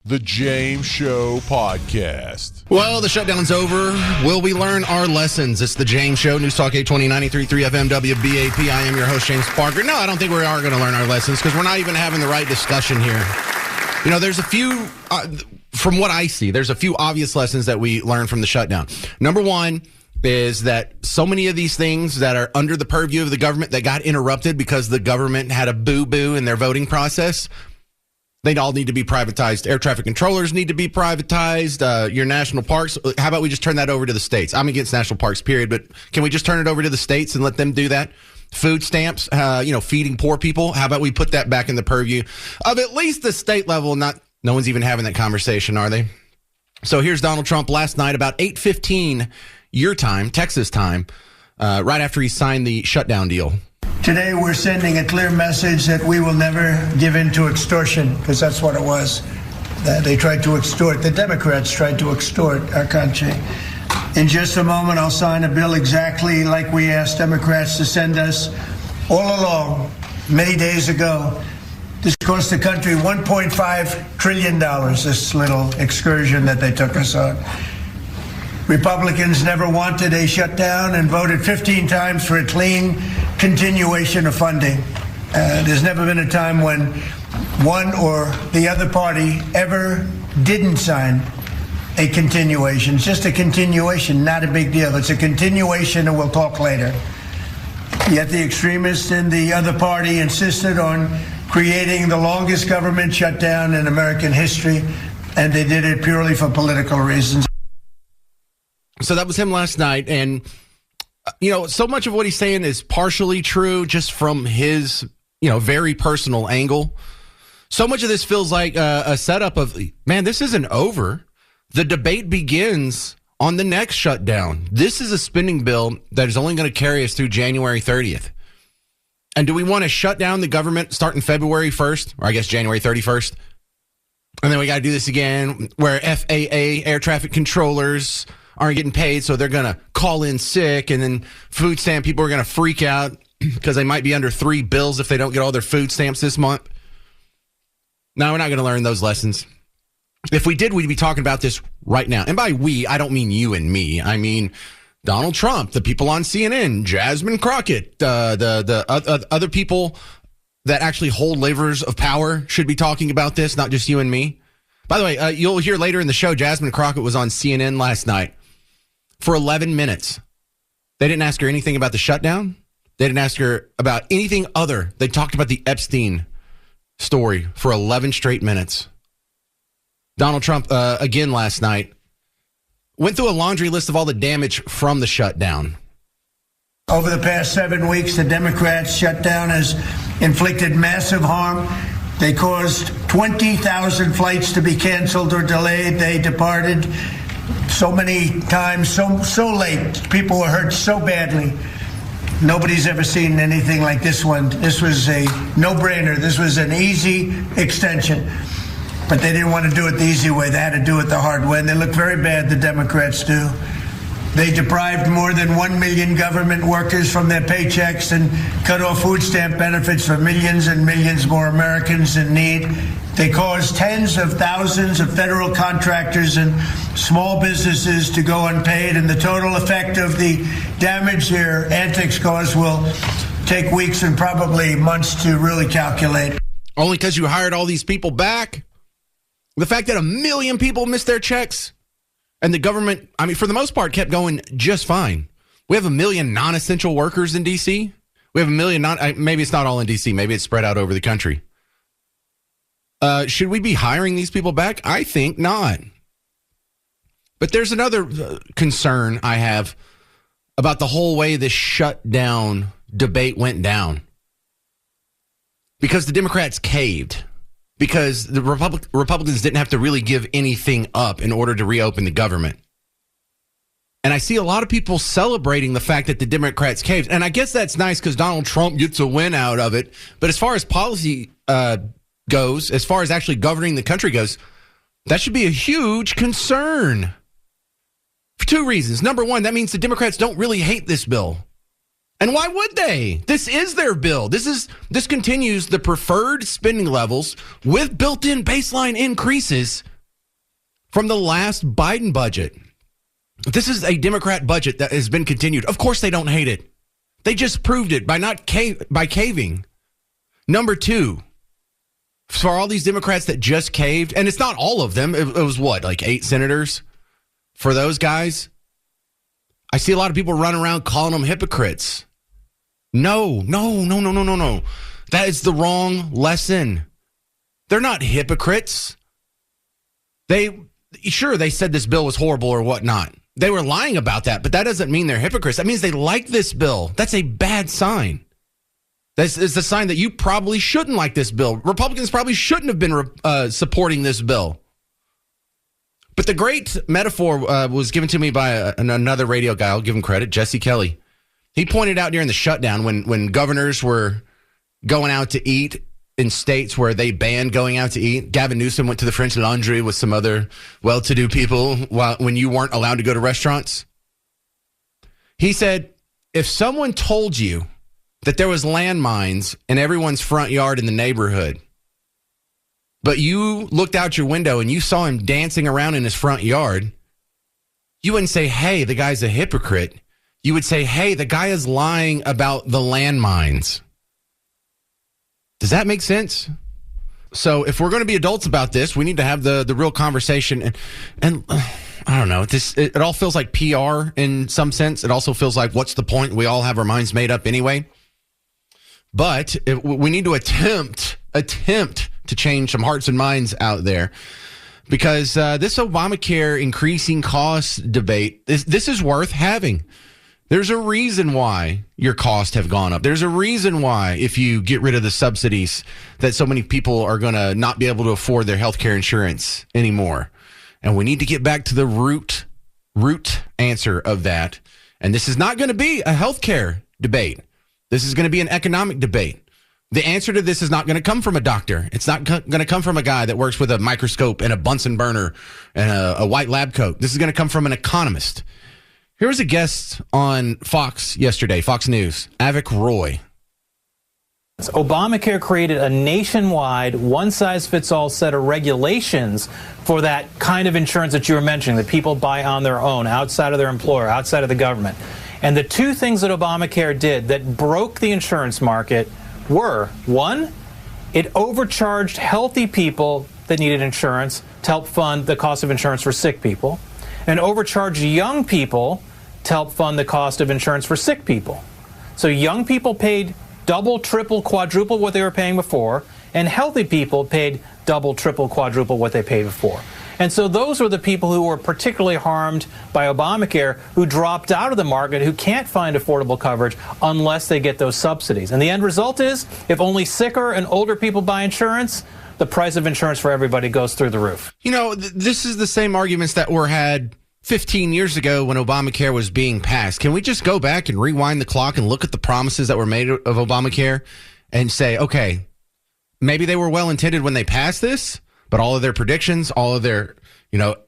The James Show Podcast. Well, the shutdown's over. Will we learn our lessons? It's the James Show, News Talk 820 93.3 FM WBAP. I am your host, James Parker. No, I don't think we are going to learn our lessons because we're not even having the right discussion here. You know, there's a few, from what I see, there's a few obvious lessons that we learned from the shutdown. Number one is that so many of these things that are under the purview of the government that got interrupted because the government had a boo-boo in their voting process, they all need to be privatized. Air traffic controllers need to be privatized. Your national parks, how about we just turn that over to the states? I'm against national parks, period, but can we just turn it over to the states and let them do that? Food stamps, feeding poor people, how about we put that back in the purview of at least the state level? No one's even having that conversation, are they? So here's Donald Trump last night about 8:15 your time, Texas time, right after he signed the shutdown deal. Today, we're sending a clear message that we will never give in to extortion, because that's what it was. They tried to extort, the Democrats tried to extort our country. In just a moment, I'll sign a bill exactly like we asked Democrats to send us all along, many days ago. This cost the country $1.5 trillion, this little excursion that they took us on. Republicans never wanted a shutdown and voted 15 times for a clean continuation of funding. There's never been a time when one or the other party ever didn't sign a continuation. It's just a continuation, not a big deal. It's a continuation, and we'll talk later. Yet the extremists in the other party insisted on creating the longest government shutdown in American history, and they did it purely for political reasons. So that was him last night, and so much of what he's saying is partially true just from his, very personal angle. So much of this feels like a setup of, man, this isn't over. The debate begins on the next shutdown. This is a spending bill that is only going to carry us through January 30th. And do we want to shut down the government starting February 1st, or I guess January 31st? And then we got to do this again where FAA, air traffic controllers, aren't getting paid, so they're going to call in sick, and then food stamp people are going to freak out because they might be under 3 bills if they don't get all their food stamps this month. No, we're not going to learn those lessons. If we did, we'd be talking about this right now. And by we, I don't mean you and me. I mean Donald Trump, the people on CNN, Jasmine Crockett, the other people that actually hold levers of power should be talking about this, not just you and me. By the way, you'll hear later in the show, Jasmine Crockett was on CNN last night for 11 minutes. They didn't ask her anything about the shutdown. They didn't ask her about anything other. They talked about the Epstein story for 11 straight minutes. Donald Trump, again last night, went through a laundry list of all the damage from the shutdown. Over the past 7 weeks, the Democrats' shutdown has inflicted massive harm. They caused 20,000 flights to be canceled or delayed. They departed so many times, so late. People were hurt so badly. Nobody's ever seen anything like this one. This was a no-brainer. This was an easy extension. But they didn't want to do it the easy way. They had to do it the hard way. And they look very bad, the Democrats do. They deprived more than 1 million government workers from their paychecks and cut off food stamp benefits for millions and millions more Americans in need. They caused tens of thousands of federal contractors and small businesses to go unpaid, and the total effect of the damage their antics caused will take weeks and probably months to really calculate. Only because you hired all these people back? The fact that 1 million people missed their checks? And the government, for the most part, kept going just fine. We have 1 million non-essential workers in D.C. We have 1 million, maybe it's not all in D.C., maybe it's spread out over the country. Should we be hiring these people back? I think not. But there's another concern I have about the whole way this shutdown debate went down. Because the Democrats caved. Because the Republicans didn't have to really give anything up in order to reopen the government. And I see a lot of people celebrating the fact that the Democrats caved. And I guess that's nice because Donald Trump gets a win out of it. But as far as policy goes, as far as actually governing the country goes, that should be a huge concern. For 2 reasons. Number one, that means the Democrats don't really hate this bill. And why would they? This is their bill. This continues the preferred spending levels with built-in baseline increases from the last Biden budget. This is a Democrat budget that has been continued. Of course they don't hate it. They just proved it by by caving. Number two, for all these Democrats that just caved, and it's not all of them. It was what, like 8 senators for those guys? I see a lot of people running around calling them hypocrites. No. That is the wrong lesson. They're not hypocrites. They said this bill was horrible or whatnot. They were lying about that, but that doesn't mean they're hypocrites. That means they like this bill. That's a bad sign. This is a sign that you probably shouldn't like this bill. Republicans probably shouldn't have been supporting this bill. But the great metaphor was given to me by another radio guy. I'll give him credit, Jesse Kelly. He pointed out during the shutdown when governors were going out to eat in states where they banned going out to eat. Gavin Newsom went to the French Laundry with some other well-to-do people when you weren't allowed to go to restaurants. He said, if someone told you that there was landmines in everyone's front yard in the neighborhood, but you looked out your window and you saw him dancing around in his front yard, you wouldn't say, hey, the guy's a hypocrite. You would say, hey, the guy is lying about the landmines. Does that make sense? So if we're going to be adults about this, we need to have the real conversation. And I don't know, it all feels like PR in some sense. It also feels like, what's the point? We all have our minds made up anyway. But we need to attempt to change some hearts and minds out there, because this Obamacare increasing costs debate, this is worth having. There's a reason why your costs have gone up. There's a reason why, if you get rid of the subsidies, that so many people are going to not be able to afford their health care insurance anymore. And we need to get back to the root answer of that. And this is not going to be a health care debate. This is going to be an economic debate. The answer to this is not going to come from a doctor. It's not going to come from a guy that works with a microscope and a Bunsen burner and a white lab coat. This is going to come from an economist. Here was a guest on Fox yesterday, Fox News, Avik Roy. Obamacare created a nationwide, one-size-fits-all set of regulations for that kind of insurance that you were mentioning, that people buy on their own, outside of their employer, outside of the government. And the two things that Obamacare did that broke the insurance market were, one, it overcharged healthy people that needed insurance to help fund the cost of insurance for sick people, and overcharged young people to help fund the cost of insurance for sick people. So young people paid double, triple, quadruple what they were paying before, and healthy people paid double, triple, quadruple what they paid before. And so those were the people who were particularly harmed by Obamacare, who dropped out of the market, who can't find affordable coverage unless they get those subsidies. And the end result is, if only sicker and older people buy insurance, the price of insurance for everybody goes through the roof. You know, this is the same arguments that were had 15 years ago when Obamacare was being passed. Can we just go back and rewind the clock and look at the promises that were made of Obamacare and say, okay, maybe they were well intended when they passed this, but all of their predictions, all of their,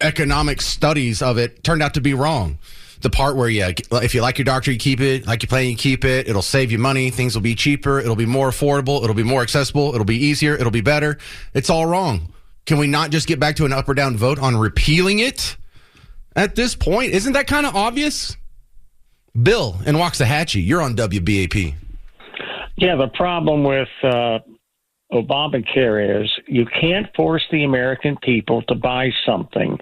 economic studies of it turned out to be wrong. The part where, if you like your doctor, you keep it. Like your plan, you keep it. It'll save you money. Things will be cheaper. It'll be more affordable. It'll be more accessible. It'll be easier. It'll be better. It's all wrong. Can we not just get back to an up or down vote on repealing it at this point? Isn't that kind of obvious? Bill in Waxahachie, you're on WBAP. Yeah, the problem with Obamacare is you can't force the American people to buy something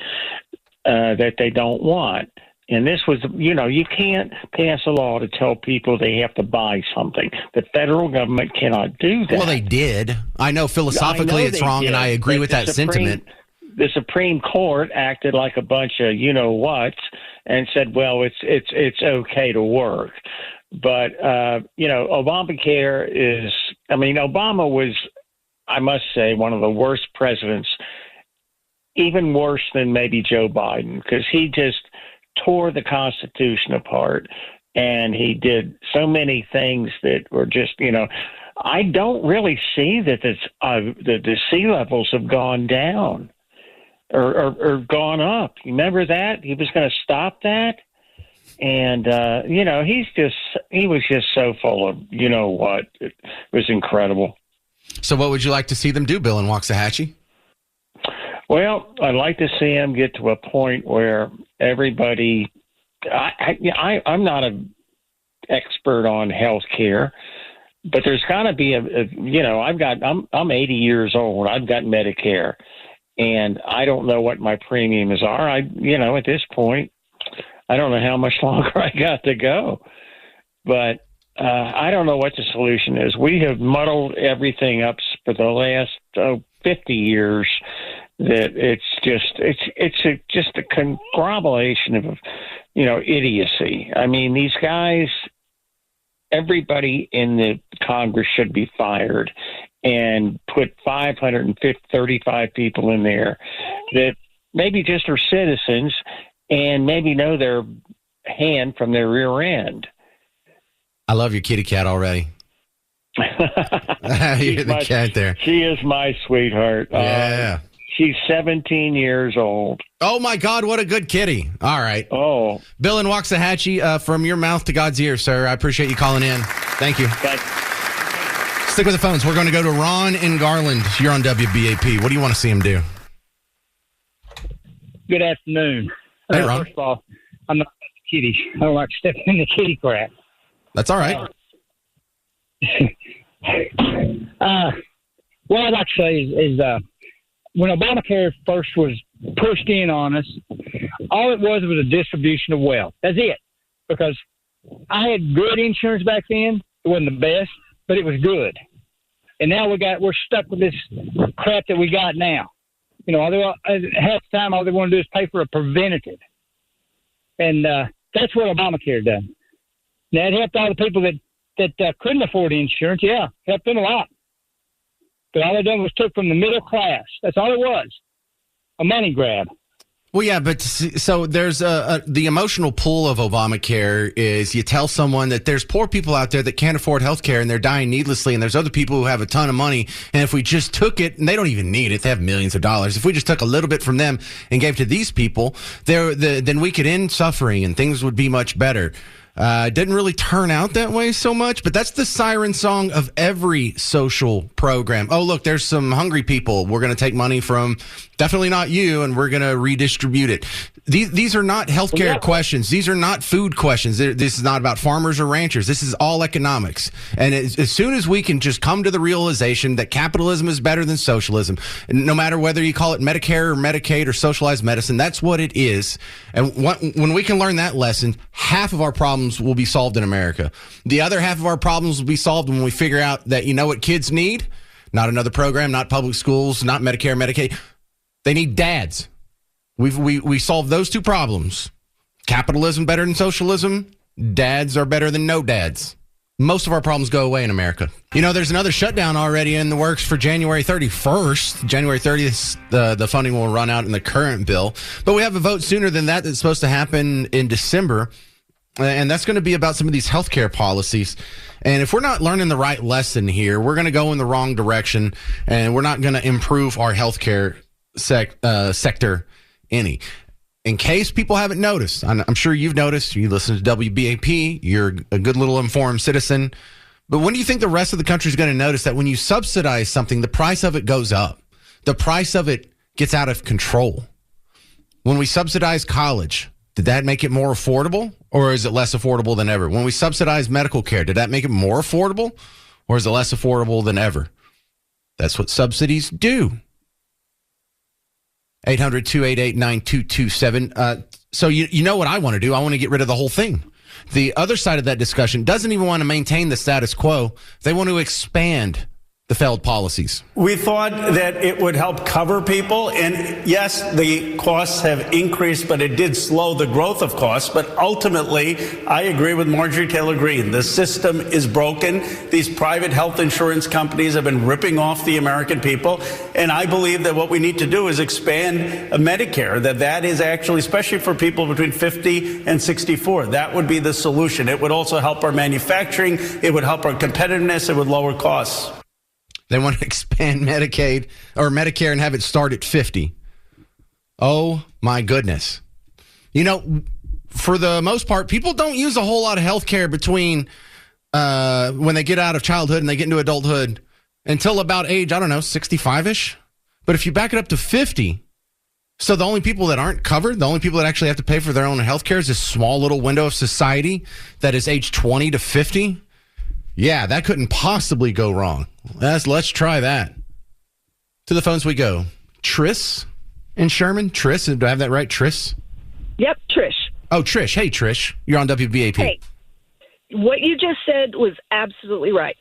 that they don't want. And this was, you can't pass a law to tell people they have to buy something. The federal government cannot do that. Well, they did. I know philosophically it's wrong, and I agree with that sentiment. The Supreme Court acted like a bunch of you-know-whats and said, well, it's okay to work. But, Obamacare is, Obama was, I must say, one of the worst presidents, even worse than maybe Joe Biden, because he just tore the Constitution apart, and he did so many things that were just, I don't really see that the sea levels have gone down or gone up. You remember that? He was going to stop that. And, he was just so full of, what? It was incredible. So what would you like to see them do, Bill in Waxahachie? Well, I'd like to see them get to a point where everybody. I'm not an expert on health care, but there's got to be I'm 80 years old. I've got Medicare, and I don't know what my premiums are. At this point, I don't know how much longer I got to go, but I don't know what the solution is. We have muddled everything up for the last 50 years. That it's just a conglomeration of idiocy. I mean, these guys, everybody in the Congress should be fired and put 535 people in there that maybe just are citizens and maybe know their hand from their rear end. I love your kitty cat already. You're the cat there. She is my sweetheart. Yeah. She's 17 years old. Oh, my God, what a good kitty. All right. Oh. Bill in Waxahachie, from your mouth to God's ear, sir. I appreciate you calling in. Thank you. Stick with the phones. We're going to go to Ron in Garland. You're on WBAP. What do you want to see him do? Good afternoon. Hey, Ron. First of all, I'm not a kitty. I don't like stepping in the kitty crap. That's all right. What I'd like to say is when Obamacare first was pushed in on us, all it was a distribution of wealth. That's it. Because I had good insurance back then. It wasn't the best, but it was good. And now we're stuck with this crap that we got now. Half the time all they want to do is pay for a preventative. And that's what Obamacare done. Now, it helped all the people that couldn't afford insurance. Yeah, helped them a lot. But all they done was took from the middle class. That's all it was, a money grab. Well, yeah, but so there's the emotional pull of Obamacare is you tell someone that there's poor people out there that can't afford health care and they're dying needlessly, and there's other people who have a ton of money, and if we just took it, and they don't even need it, they have millions of dollars, if we just took a little bit from them and gave to these people, then we could end suffering and things would be much better. Didn't really turn out that way so much, but that's the siren song of every social program. Oh, look, there's some hungry people. We're going to take money from definitely not you, and we're going to redistribute it. These are not healthcare questions. These are not food questions. This is not about farmers or ranchers. This is all economics. And as soon as we can just come to the realization that capitalism is better than socialism, no matter whether you call it Medicare or Medicaid or socialized medicine, that's what it is. And when we can learn that lesson, half of our problems will be solved in America. The other half of our problems will be solved when we figure out that, you know what kids need? Not another program, not public schools, not Medicare, Medicaid. They need dads. We solved those two problems. Capitalism better than socialism. Dads are better than no dads. Most of our problems go away in America. There's another shutdown already in the works for January 31st. January 30th, the funding will run out in the current bill. But we have a vote sooner than that that's supposed to happen in December. And that's going to be about some of these healthcare policies. And if we're not learning the right lesson here, we're going to go in the wrong direction, and we're not going to improve our healthcare sector any. In case people haven't noticed, I'm sure you've noticed, you listen to WBAP, you're a good little informed citizen. But when do you think the rest of the country is going to notice that when you subsidize something, the price of it goes up? The price of it gets out of control. When we subsidize college, did that make it more affordable, or is it less affordable than ever? When we subsidize medical care, did that make it more affordable, or is it less affordable than ever? That's what subsidies do. 800-288-9227. So you know what I want to do. I want to get rid of the whole thing. The other side of that discussion doesn't even want to maintain the status quo. They want to expand the failed policies. We thought that it would help cover people. And yes, the costs have increased, but it did slow the growth of costs. But ultimately, I agree with Marjorie Taylor Greene. The system is broken. These private health insurance companies have been ripping off the American people. And I believe that what we need to do is expand Medicare, that is actually, especially for people between 50 and 64, that would be the solution. It would also help our manufacturing. It would help our competitiveness. It would lower costs. They want to expand Medicaid or Medicare and have it start at 50. Oh, my goodness. For the most part, people don't use a whole lot of health care between when they get out of childhood and they get into adulthood until about age, 65-ish. But if you back it up to 50, So the only people that aren't covered, the only people that actually have to pay for their own health care is this small little window of society that is age 20 to 50? Yeah, that couldn't possibly go wrong. Let's try that. To the phones we go. Triss in Sherman. Triss, do I have that right? Triss? Yep, Trish. Oh, Trish. Hey, Trish. You're on WBAP. Hey, what you just said was absolutely right.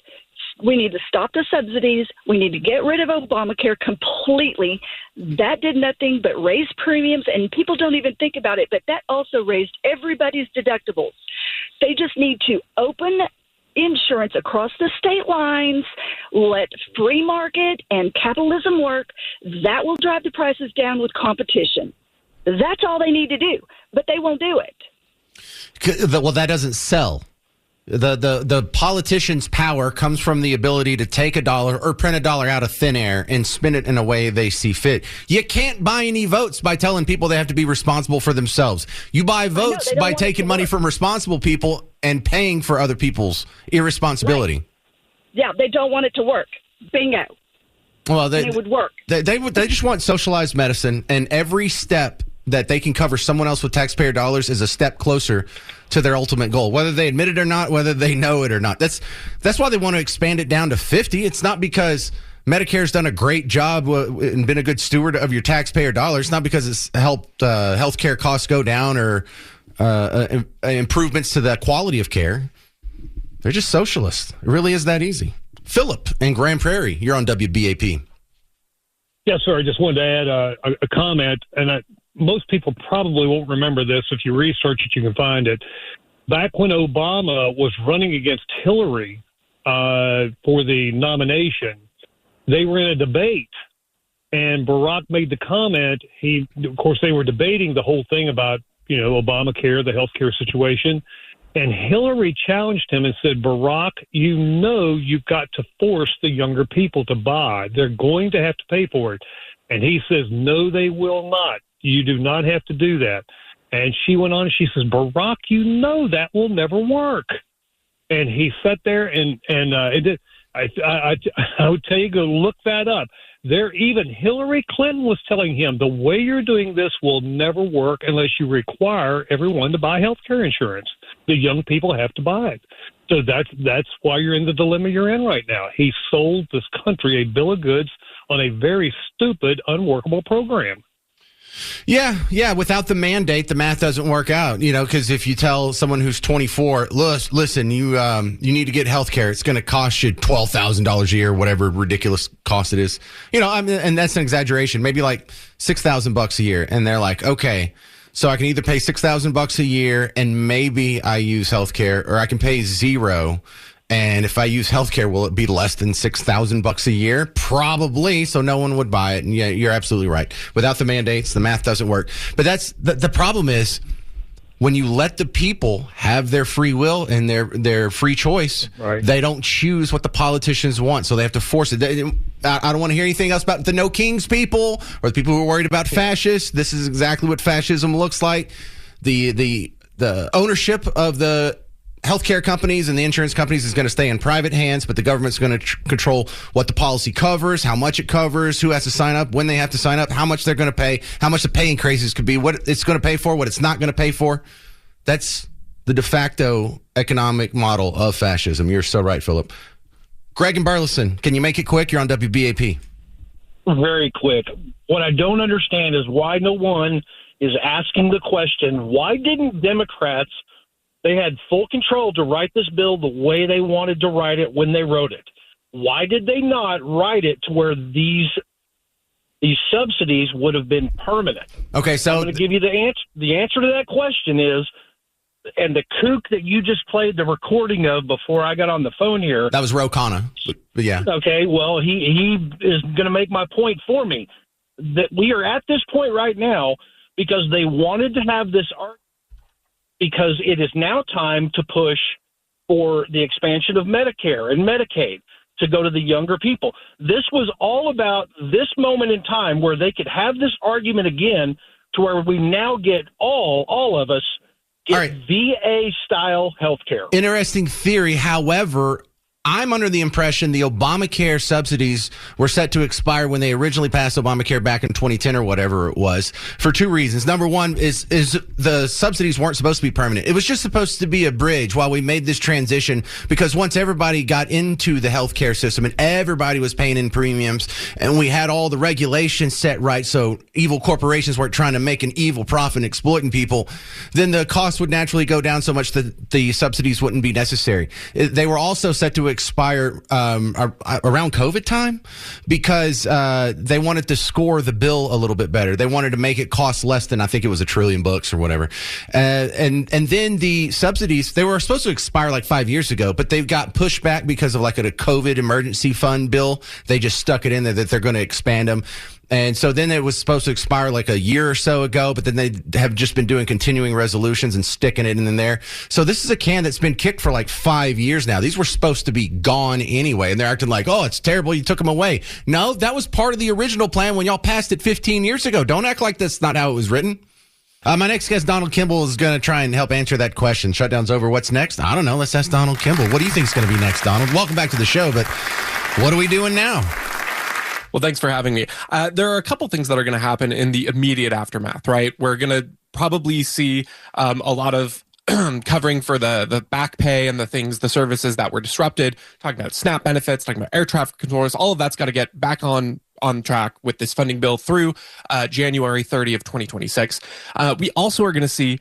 We need to stop the subsidies. We need to get rid of Obamacare completely. That did nothing but raise premiums, and people don't even think about it, but that also raised everybody's deductibles. They just need to open insurance across the state lines, let free market and capitalism work. That will drive the prices down with competition. That's all they need to do, but they won't do it. Well, that doesn't sell. The politician's power comes from the ability to take a dollar or print a dollar out of thin air and spend it in a way they see fit. You can't buy any votes by telling people they have to be responsible for themselves. You buy votes by taking money from responsible people and paying for other people's irresponsibility. Right. Yeah, they don't want it to work. Bingo. Well, it would work. They just want socialized medicine, and every step that they can cover someone else with taxpayer dollars is a step closer to their ultimate goal, whether they admit it or not, whether they know it or not. That's why they want to expand it down to 50. It's not because Medicare's done a great job and been a good steward of your taxpayer dollars. It's not because it's helped healthcare costs go down or improvements to the quality of care. They're just socialists. It really is that easy. Philip in Grand Prairie, you're on WBAP. Yes, sir. I just wanted to add a comment, and most people probably won't remember this. If you research it, you can find it. Back when Obama was running against Hillary for the nomination, they were in a debate, and Barack made the comment. Of course, they were debating the whole thing about, Obamacare, the healthcare situation. And Hillary challenged him and said, Barack, you've got to force the younger people to buy. They're going to have to pay for it. And he says, no, they will not. You do not have to do that. And she went on and she says, Barack, that will never work. And he sat there and it did. I would tell you, go look that up. Even Hillary Clinton was telling him, the way you're doing this will never work unless you require everyone to buy health care insurance. The young people have to buy it. So that's why you're in the dilemma you're in right now. He sold this country a bill of goods on a very stupid, unworkable program. Yeah. Without the mandate, the math doesn't work out. Because if you tell someone who's 24, listen, you need to get health care. It's going to cost you $12,000 a year, whatever ridiculous cost it is. And that's an exaggeration. Maybe like $6,000 a year, and they're like, okay, so I can either pay $6,000 a year and maybe I use health care, or I can pay zero. And if I use healthcare, will it be less than $6,000 a year? Probably. So no one would buy it. And yeah, you're absolutely right. Without the mandates, the math doesn't work. But that's the problem is when you let the people have their free will and their free choice, right, they don't choose what the politicians want. So they have to force it. I don't want to hear anything else about the no kings people or the people who are worried about fascists. This is exactly what fascism looks like. The ownership of the healthcare companies and the insurance companies is going to stay in private hands, but the government's going to control what the policy covers, how much it covers, who has to sign up, when they have to sign up, how much they're going to pay, how much the pay increases could be, what it's going to pay for, what it's not going to pay for. That's the de facto economic model of fascism. You're so right, Philip. Greg and Burleson, can you make it quick? You're on WBAP. Very quick. What I don't understand is why no one is asking the question, why didn't Democrats, they had full control to write this bill the way they wanted to write it when they wrote it. Why did they not write it to where these subsidies would have been permanent? Okay, so I'm going to give you the answer. The answer to that question is, and the kook that you just played the recording of before I got on the phone here. That was Ro Khanna, but yeah. Okay, well, he is going to make my point for me. That we are at this point right now because they wanted to have this argument, because it is now time to push for the expansion of Medicare and Medicaid to go to the younger people. This was all about this moment in time where they could have this argument again to where we now get all of us get VA-style health care. Interesting theory. However, I'm under the impression the Obamacare subsidies were set to expire when they originally passed Obamacare back in 2010 or whatever it was, for two reasons. Number one is the subsidies weren't supposed to be permanent. It was just supposed to be a bridge while we made this transition, because once everybody got into the healthcare system and everybody was paying in premiums and we had all the regulations set right so evil corporations weren't trying to make an evil profit and exploiting people, then the cost would naturally go down so much that the subsidies wouldn't be necessary. They were also set to expire around COVID time because they wanted to score the bill a little bit better. They wanted to make it cost less than, I think it was $1 trillion or whatever. And then the subsidies, they were supposed to expire like 5 years ago, but they've got pushed back because of like a COVID emergency fund bill. They just stuck it in there that they're going to expand them. And so then it was supposed to expire like a year or so ago, but then they have just been doing continuing resolutions and sticking it in there. So this is a can that's been kicked for like 5 years now. These were supposed to be gone anyway, and they're acting like, oh, it's terrible, you took them away. No, that was part of the original plan when y'all passed it 15 years ago. Don't act like that's not how it was written. My next guest, Donald Kimball, is going to try and help answer that question. Shutdown's over. What's next? I don't know. Let's ask Donald Kimball. What do you think is going to be next, Donald? Welcome back to the show, but what are we doing now? Well, thanks for having me. There are a couple things that are going to happen in the immediate aftermath, right? We're going to probably see a lot of covering for the back pay and the services that were disrupted, talking about SNAP benefits, talking about air traffic controllers. All of that's got to get back on track with this funding bill through January 30 of 2026. We also are going to see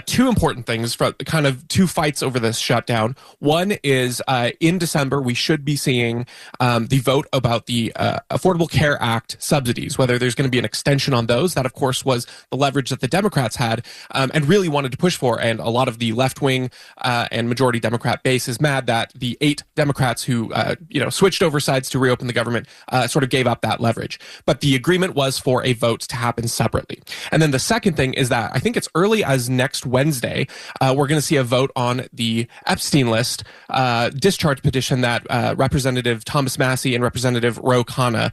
two important things, from kind of two fights over this shutdown. One is in December, we should be seeing the vote about the Affordable Care Act subsidies, whether there's going to be an extension on those. That, of course, was the leverage that the Democrats had and really wanted to push for. And a lot of the left-wing and majority Democrat base is mad that the 8 Democrats who switched over sides to reopen the government sort of gave up that leverage. But the agreement was for a vote to happen separately. And then the second thing is that I think it's early as next Wednesday, we're going to see a vote on the Epstein list discharge petition that Representative Thomas Massey and Representative Ro Khanna,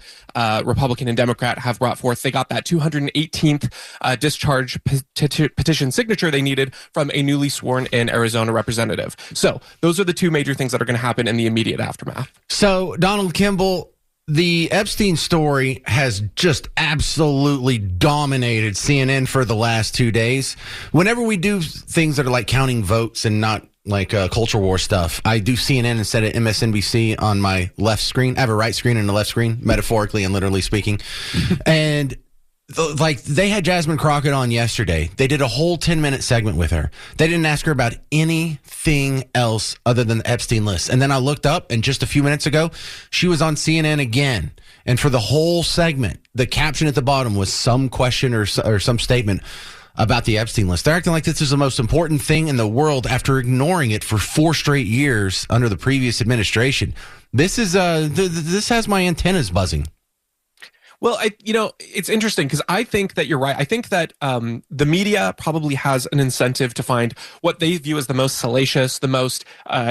Republican and Democrat, have brought forth. They got that 218th discharge petition signature they needed from a newly sworn in Arizona representative. So those are the two major things that are going to happen in the immediate aftermath. So, Donald Kimball, the Epstein story has just absolutely dominated CNN for the last 2 days. Whenever we do things that are like counting votes and not like culture war stuff, I do CNN instead of MSNBC on my left screen. I have a right screen and a left screen, metaphorically and literally speaking. And like they had Jasmine Crockett on yesterday. They did a whole 10-minute segment with her. They didn't ask her about anything else other than the Epstein list. And then I looked up, and just a few minutes ago, she was on CNN again. And for the whole segment, the caption at the bottom was some question or some statement about the Epstein list. They're acting like this is the most important thing in the world after ignoring it for 4 straight years under the previous administration. This is this has my antennas buzzing. Well, it's interesting because I think that you're right. I think that the media probably has an incentive to find what they view as the most salacious, the most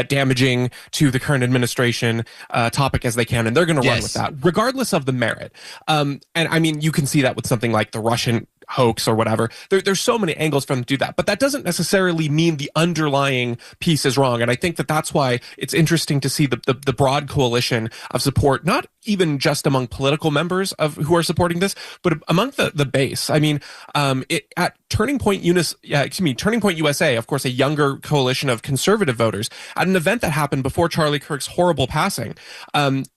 damaging to the current administration topic as they can, and they're going to run with that, regardless of the merit. And I mean, you can see that with something like the Russian hoax or whatever. There's so many angles for them to do that, but that doesn't necessarily mean the underlying piece is wrong. And I think that that's why it's interesting to see the broad coalition of support, not even just among political members who are supporting this, but among the base. I mean, at Turning Point USA, of course, a younger coalition of conservative voters, at an event that happened before Charlie Kirk's horrible passing,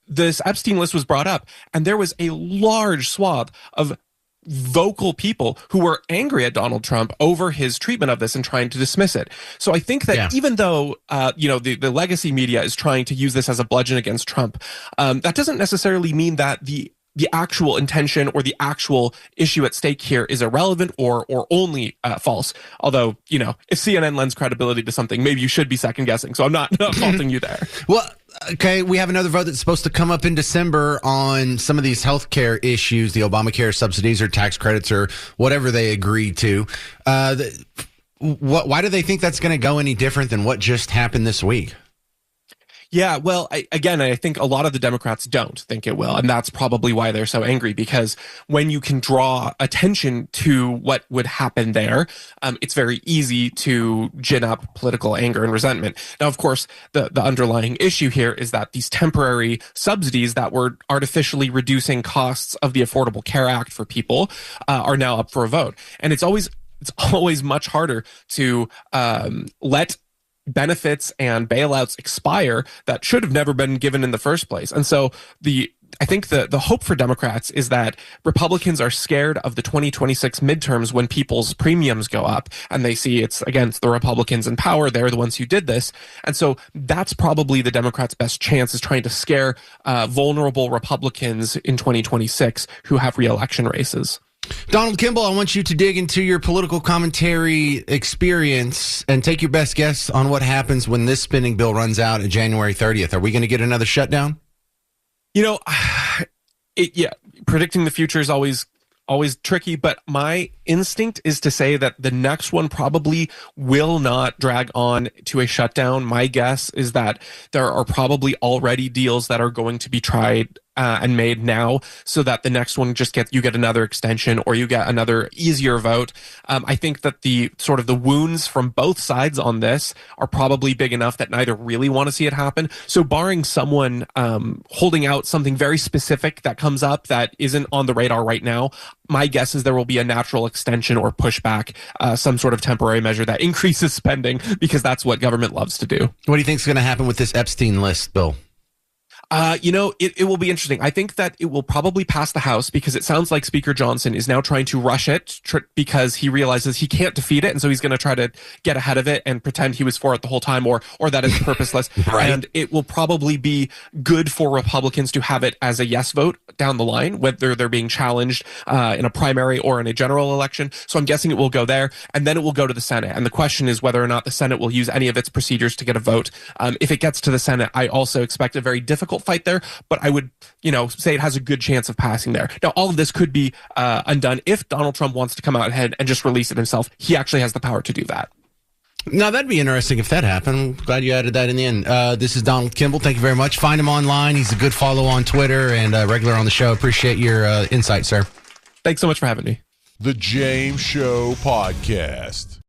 this Epstein list was brought up, and there was a large swath of vocal people who were angry at Donald Trump over his treatment of this and trying to dismiss it. So I think that even though the legacy media is trying to use this as a bludgeon against Trump, that doesn't necessarily mean that the actual intention or the actual issue at stake here is irrelevant or only false. Although, if CNN lends credibility to something, maybe you should be second guessing. So I'm not faulting you there. Well, okay, we have another vote that's supposed to come up in December on some of these healthcare issues, the Obamacare subsidies or tax credits or whatever they agreed to. Why do they think that's going to go any different than what just happened this week? Yeah, well, I think a lot of the Democrats don't think it will. And that's probably why they're so angry, because when you can draw attention to what would happen there, it's very easy to gin up political anger and resentment. Now, of course, the underlying issue here is that these temporary subsidies that were artificially reducing costs of the Affordable Care Act for people are now up for a vote. And it's always much harder to let benefits and bailouts expire that should have never been given in the first place. And so I think the hope for Democrats is that Republicans are scared of the 2026 midterms when people's premiums go up and they see it's against the Republicans in power. They're the ones who did this. And so that's probably the Democrats' best chance, is trying to scare vulnerable Republicans in 2026 who have re-election races. Donald Kimball, I want you to dig into your political commentary experience and take your best guess on what happens when this spending bill runs out on January 30th. Are we going to get another shutdown? Predicting the future is always tricky, but my instinct is to say that the next one probably will not drag on to a shutdown. My guess is that there are probably already deals that are going to be tried and made now, so that the next one you get another extension or you get another easier vote. I think that the wounds from both sides on this are probably big enough that neither really want to see it happen. So barring someone holding out something very specific that comes up that isn't on the radar right now, my guess is there will be a natural extension or pushback, some sort of temporary measure that increases spending, because that's what government loves to do. What do you think is going to happen with this Epstein list bill? It will be interesting. I think that it will probably pass the House, because it sounds like Speaker Johnson is now trying to rush it because he realizes he can't defeat it. And so he's going to try to get ahead of it and pretend he was for it the whole time, or that it's purposeless. Right. And it will probably be good for Republicans to have it as a yes vote down the line, whether they're being challenged in a primary or in a general election. So I'm guessing it will go there, and then it will go to the Senate. And the question is whether or not the Senate will use any of its procedures to get a vote. If it gets to the Senate, I also expect a very difficult fight there, but I would, say it has a good chance of passing there. Now, all of this could be undone if Donald Trump wants to come out ahead and just release it himself. He actually has the power to do that. Now, that'd be interesting if that happened. I'm glad you added that in the end. This is Donald Kimball. Thank you very much. Find him online. He's a good follow on Twitter and regular on the show. Appreciate your insight, sir. Thanks so much for having me. The James Show Podcast.